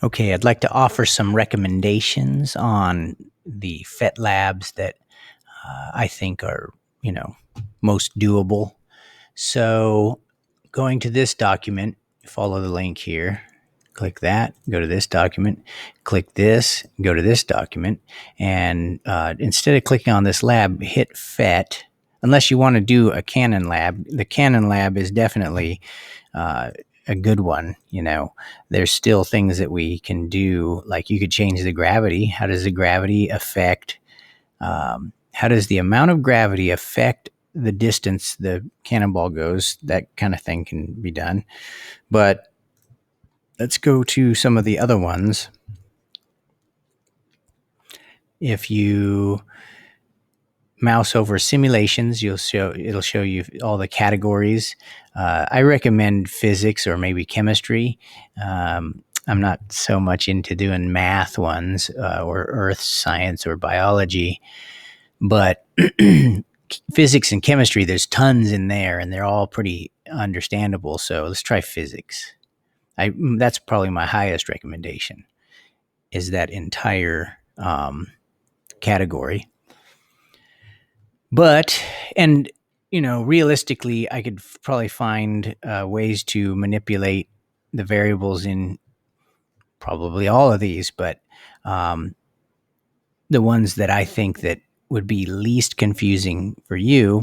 Okay, I'd like to offer some recommendations on the FET labs that I think are, most doable. So, going to this document, follow the link here, click that, go to this document, click this, go to this document, and instead of clicking on this lab, hit FET. Unless you want to do a Canon lab, the Canon lab is definitely uh, a good one. There's still things that we can do, like you could change the gravity. How does the gravity affect? How does the amount of gravity affect the distance the cannonball goes? That kind of thing can be done. But let's go to some of the other ones. If you mouse over simulations, it'll show you all the categories. I recommend physics or maybe chemistry. I'm not so much into doing math ones or earth science or biology, but physics and chemistry, there's tons in there and they're all pretty understandable. So let's try physics. That's probably my highest recommendation, is that entire category. But, and, realistically, I could probably find ways to manipulate the variables in probably all of these, but the ones that I think that would be least confusing for you,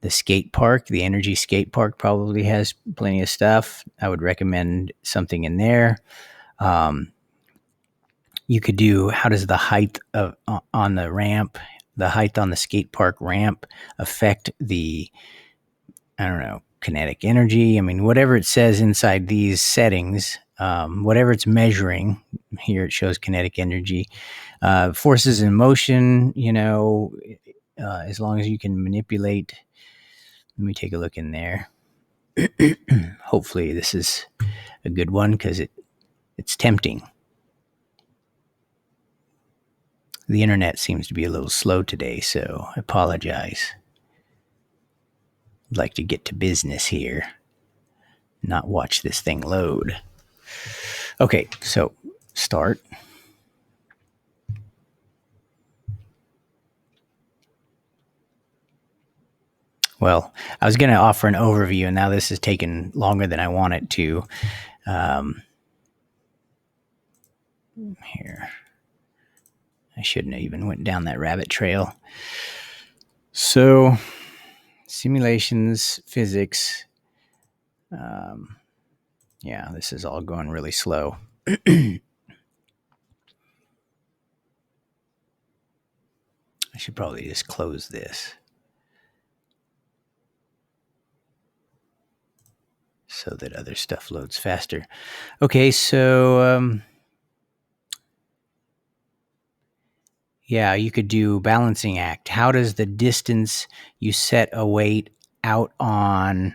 the skate park, the energy skate park probably has plenty of stuff. I would recommend something in there. You could do, how does the height on the ramp, the height on the skate park ramp affect the, I don't know, kinetic energy? I mean, whatever it says inside these settings, whatever it's measuring, here it shows kinetic energy, forces in motion, as long as you can manipulate. Let me take a look in there. Hopefully this is a good one because it's tempting. The internet seems to be a little slow today, so I apologize. I'd like to get to business here, not watch this thing load. Okay, so start. Well, I was going to offer an overview, and now this is taking longer than I want it to. Here. I shouldn't have even went down that rabbit trail. So, simulations, physics. Yeah, this is all going really slow. I should probably just close this so that other stuff loads faster. Okay, so yeah, you could do balancing act. How does the distance you set a weight out on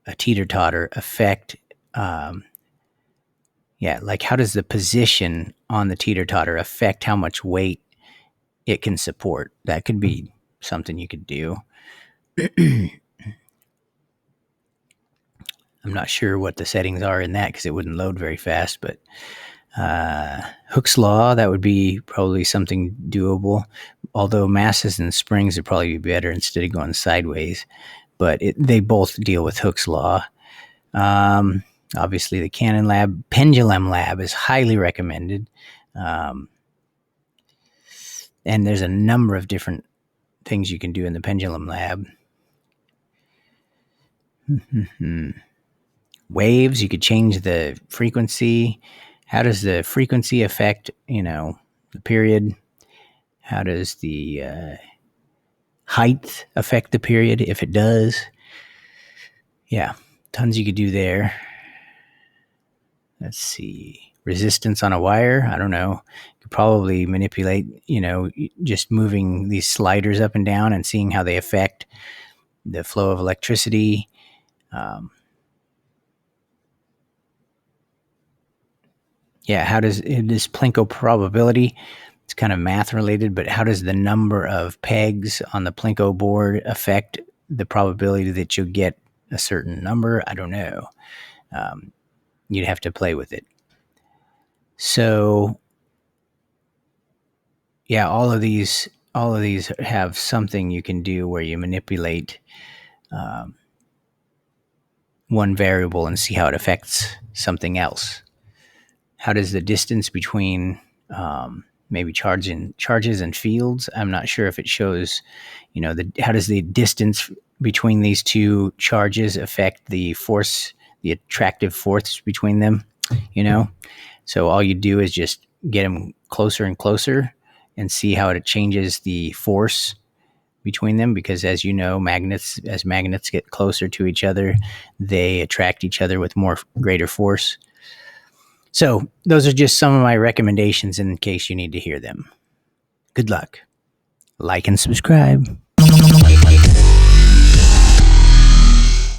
a teeter-totter affect, like how does the position on the teeter-totter affect how much weight it can support? That could be something you could do. I'm not sure what the settings are in that because it wouldn't load very fast, but Hooke's law, that would be probably something doable. Although masses and springs would probably be better instead of going sideways, but they both deal with Hooke's law. Obviously, the Canon lab, pendulum lab is highly recommended. And there's a number of different things you can do in the pendulum lab. Waves, you could change the frequency. How does the frequency affect, the period? How does the height affect the period, if it does? Yeah, tons you could do there. Let's see. Resistance on a wire, I don't know. You could probably manipulate, just moving these sliders up and down and seeing how they affect the flow of electricity. How does this Plinko probability? It's kind of math related, but how does the number of pegs on the Plinko board affect the probability that you'll get a certain number? I don't know. You'd have to play with it. So yeah, all of these have something you can do where you manipulate um, one variable and see how it affects something else. How does the distance between maybe charges and fields? I'm not sure if it shows, how does the distance between these two charges affect the force, the attractive force between them? You know, so all you do is just get them closer and closer and see how it changes the force between them, because as you know, magnets get closer to each other, they attract each other with more greater force. So those are just some of my recommendations in case you need to hear them. Good luck. Like and subscribe.